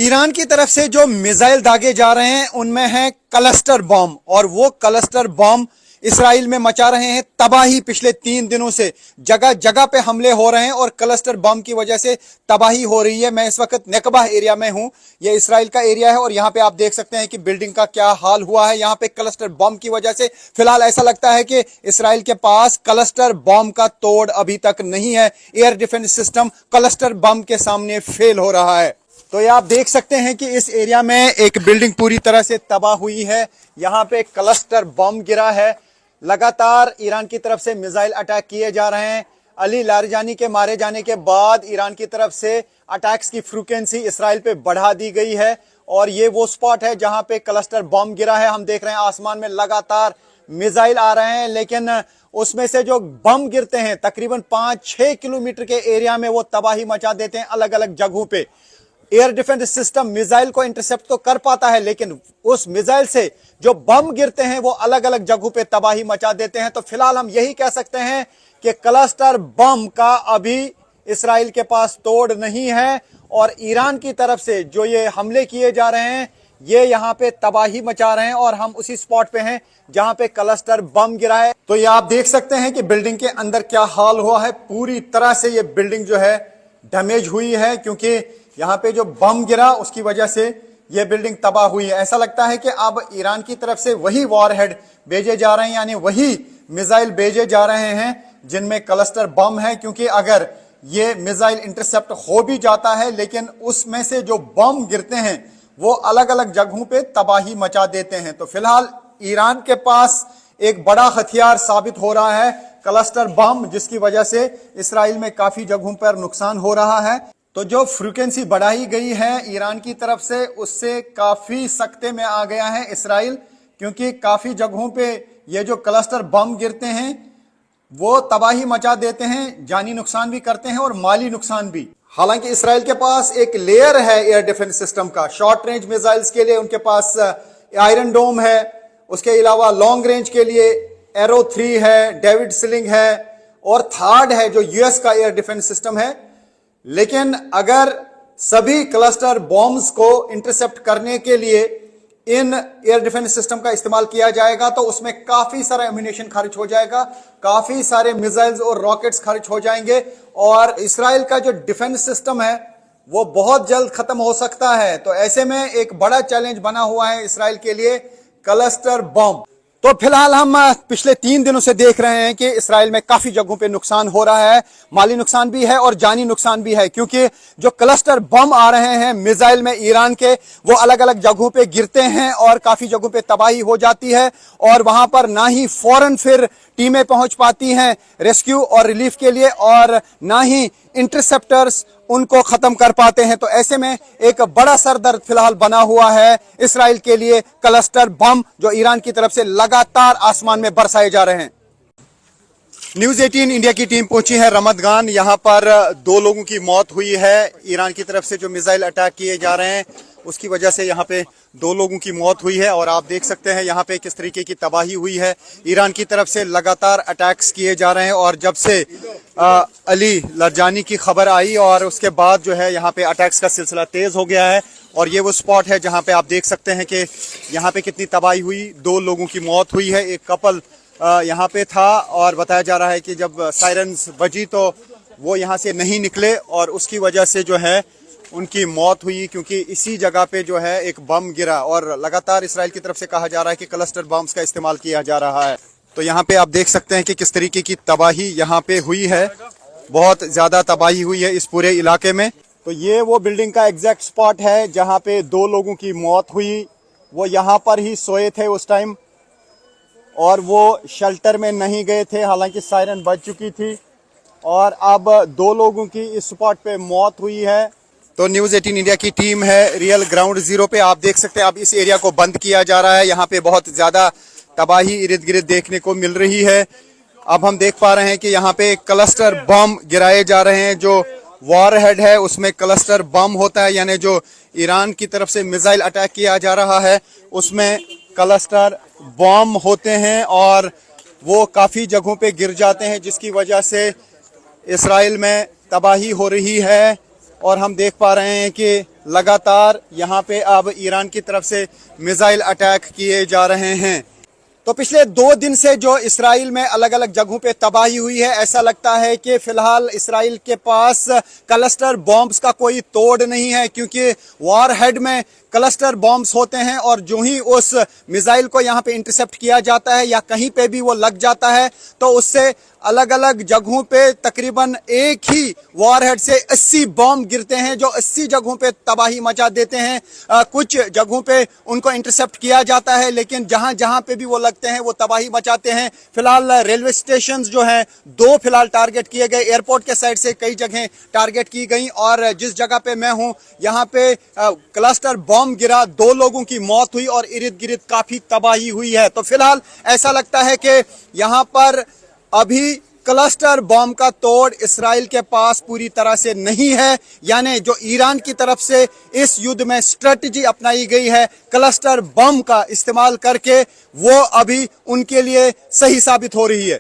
Iran की तरफ से जो मिसाइल दागे जा रहे हैं उनमें है क्लस्टर बॉम्ब, और वो क्लस्टर बॉम्ब इसराइल में मचा रहे हैं तबाही। पिछले 3 दिनों से जगह जगह पे हमले हो रहे हैं और क्लस्टर बम की वजह से तबाही हो रही है। मैं इस वक्त नेकबा एरिया में हूं, ये इसराइल का एरिया है और यहां पे आप देख सकते हैं कि बिल्डिंग का क्या हाल हुआ है। यहां पे क्लस्टर बम की वजह से फिलहाल ऐसा लगता है कि इसराइल के पास क्लस्टर बम का तोड़ अभी तक नहीं है। Air defence system cluster bomb के सामने फेल हो रहा है। तो ये आप देख सकते हैं कि इस एरिया में एक बिल्डिंग पूरी तरह से तबाह हुई है। यहां पे क्लस्टर बम गिरा है। लगातार ईरान की तरफ से मिसाइल अटैक किए जा रहे हैं। अली लारजानी के मारे जाने के बाद ईरान की तरफ से अटैक्स की फ्रीक्वेंसी इसराइल पे बढ़ा दी गई है और ये वो स्पॉट है जहां पे क्लस्टर बम गिरा है। हम देख रहे हैं आसमान में लगातार मिसाइल आ रहे हैं, लेकिन उसमें से जो बम गिरते हैं तकरीबन 5-6 किलोमीटर के एरिया में वो तबाही मचा देते हैं अलग अलग जगहों पे। एयर डिफेंस सिस्टम मिसाइल को इंटरसेप्ट तो कर पाता है, लेकिन उस मिसाइल से जो बम गिरते हैं वो अलग अलग जगहों पे तबाही मचा देते हैं। तो फिलहाल हम यही कह सकते हैं कि क्लस्टर बम का अभी इसराइल के पास तोड़ नहीं है और ईरान की तरफ से जो ये हमले किए जा रहे हैं ये यहाँ पे तबाही मचा रहे हैं और हम उसी स्पॉट पे हैं जहां पे क्लस्टर बम गिरा है। तो ये आप देख सकते हैं कि बिल्डिंग के अंदर क्या हाल हुआ है। पूरी तरह से ये बिल्डिंग जो है डैमेज हुई है, क्योंकि यहां पे जो बम गिरा उसकी वजह से यह बिल्डिंग तबाह हुई है। ऐसा लगता है कि अब ईरान की तरफ से वही वॉरहेड भेजे जा रहे हैं, यानी वही मिसाइल भेजे जा रहे हैं जिनमें क्लस्टर बम है, क्योंकि अगर ये मिसाइल इंटरसेप्ट हो भी जाता है लेकिन उसमें से जो बम गिरते हैं वो अलग अलग जगहों पे तबाही मचा देते हैं। तो फिलहाल ईरान के पास एक बड़ा हथियार साबित हो रहा है क्लस्टर बम, जिसकी वजह से इसराइल में काफी जगहों पर नुकसान हो रहा है। तो जो फ्रीक्वेंसी बढ़ाई गई है ईरान की तरफ से उससे काफी सख्ते में आ गया है इसराइल, क्योंकि काफी जगहों पे ये जो क्लस्टर बम गिरते हैं वो तबाही मचा देते हैं, जानी नुकसान भी करते हैं और माली नुकसान भी। हालांकि इसराइल के पास एक लेयर है एयर डिफेंस सिस्टम का। शॉर्ट रेंज मिसाइल्स के लिए उनके पास आयरन डोम है, उसके अलावा लॉन्ग रेंज के लिए एरो 3 है, डेविड स्लिंग है और थार्ड है जो यूएस का एयर डिफेंस सिस्टम है। लेकिन अगर सभी क्लस्टर बॉम्ब्स को इंटरसेप्ट करने के लिए इन एयर डिफेंस सिस्टम का इस्तेमाल किया जाएगा तो उसमें काफी सारा एम्यूनेशन खर्च हो जाएगा, काफी सारे मिसाइल्स और रॉकेट्स खर्च हो जाएंगे और इसराइल का जो डिफेंस सिस्टम है वो बहुत जल्द खत्म हो सकता है। तो ऐसे में एक बड़ा चैलेंज बना हुआ है इसराइल के लिए क्लस्टर बॉम्ब। तो फिलहाल हम पिछले 3 दिनों से देख रहे हैं कि इसराइल में काफी जगहों पे नुकसान हो रहा है, माली नुकसान भी है और जानी नुकसान भी है, क्योंकि जो क्लस्टर बम आ रहे हैं मिसाइल में ईरान के वो अलग अलग जगहों पे गिरते हैं और काफी जगहों पे तबाही हो जाती है और वहां पर ना ही फौरन फिर टीमें पहुंच पाती हैं रेस्क्यू और रिलीफ के लिए और ना ही इंटरसेप्टर्स उनको खत्म कर पाते हैं। तो ऐसे में एक बड़ा सरदर्द फिलहाल बना हुआ है इसराइल के लिए क्लस्टर बम, जो ईरान की तरफ से लगातार आसमान में बरसाए जा रहे हैं। न्यूज़ 18 इंडिया की टीम पहुंची है रमदगान। यहां पर 2 लोगों की मौत हुई है। ईरान की तरफ से जो मिसाइल अटैक किए जा रहे हैं उसकी वजह से यहां पे 2 लोगों की मौत हुई है और आप देख सकते हैं यहां पे किस तरीके की तबाही हुई है। ईरान की तरफ से लगातार अटैक्स किए जा रहे हैं और जब से अली लारजानी की खबर आई और उसके बाद जो है यहाँ पे अटैक्स का सिलसिला तेज हो गया है और ये वो स्पॉट है जहाँ पे आप देख सकते हैं कि यहाँ पे कितनी तबाही हुई। 2 लोगों की मौत हुई है। एक कपल यहाँ पे था और बताया जा रहा है कि जब सायरन्स बजी तो वो यहाँ से नहीं निकले और उसकी वजह से जो है उनकी मौत हुई, क्योंकि इसी जगह पे जो है एक बम गिरा और लगातार इसराइल की तरफ से कहा जा रहा है कि क्लस्टर बम्स का इस्तेमाल किया जा रहा है। तो यहाँ पे आप देख सकते हैं कि किस तरीके की तबाही यहाँ पे हुई है। बहुत ज्यादा तबाही हुई है इस पूरे इलाके में। तो ये वो बिल्डिंग का एग्जैक्ट स्पॉट है जहाँ पे 2 लोगों की मौत हुई। वो यहाँ पर ही सोए थे उस टाइम और वो शेल्टर में नहीं गए थे, हालांकि सायरन बज चुकी थी और अब 2 लोगों की इस स्पॉट पे मौत हुई है। तो न्यूज़ 18 इंडिया की टीम है रियल ग्राउंड जीरो पे। आप देख सकते हैं अब इस एरिया को बंद किया जा रहा है। यहाँ पे बहुत ज्यादा तबाही इर्द गिर्द देखने को मिल रही है। अब हम देख पा रहे हैं कि यहाँ पे क्लस्टर बम गिराए जा रहे हैं। जो वॉरहेड है उसमें क्लस्टर बम होता है, यानी जो ईरान की तरफ से मिसाइल अटैक किया जा रहा है उसमें क्लस्टर बम होते हैं और वो काफी जगहों पे गिर जाते हैं, जिसकी वजह से इसराइल में तबाही हो रही है। और हम देख पा रहे हैं कि लगातार यहाँ पे अब ईरान की तरफ से मिसाइल अटैक किए जा रहे हैं। तो पिछले 2 दिन से जो इसराइल में अलग अलग जगहों पे तबाही हुई है, ऐसा लगता है कि फिलहाल इसराइल के पास क्लस्टर बॉम्ब्स का कोई तोड़ नहीं है, क्योंकि वॉरहेड में क्लस्टर बॉम्ब्स होते हैं और जो ही उस मिसाइल को यहाँ पे इंटरसेप्ट किया जाता है या कहीं पे भी वो लग जाता है तो उससे अलग अलग जगहों पे तकरीबन एक ही वॉरहेड से 80 बॉम्ब गिरते हैं जो 80 जगहों पे तबाही मचा देते हैं। कुछ जगहों पे उनको इंटरसेप्ट किया जाता है, लेकिन जहां जहां पे भी वो लगते हैं वो तबाही मचाते हैं। फिलहाल रेलवे स्टेशंस जो हैं 2 फिलहाल टारगेट किए गए, एयरपोर्ट के साइड से कई जगह टारगेट की गई और जिस जगह पे मैं हूं यहाँ पे क्लस्टर बॉम्ब गिरा, 2 लोगों की मौत हुई और इर्द गिर्द काफी तबाही हुई है। तो फिलहाल ऐसा लगता है कि यहाँ पर अभी क्लस्टर बॉम्ब का तोड़ इसराइल के पास पूरी तरह से नहीं है, यानी जो ईरान की तरफ से इस युद्ध में स्ट्रेटजी अपनाई गई है क्लस्टर बम का इस्तेमाल करके, वो अभी उनके लिए सही साबित हो रही है।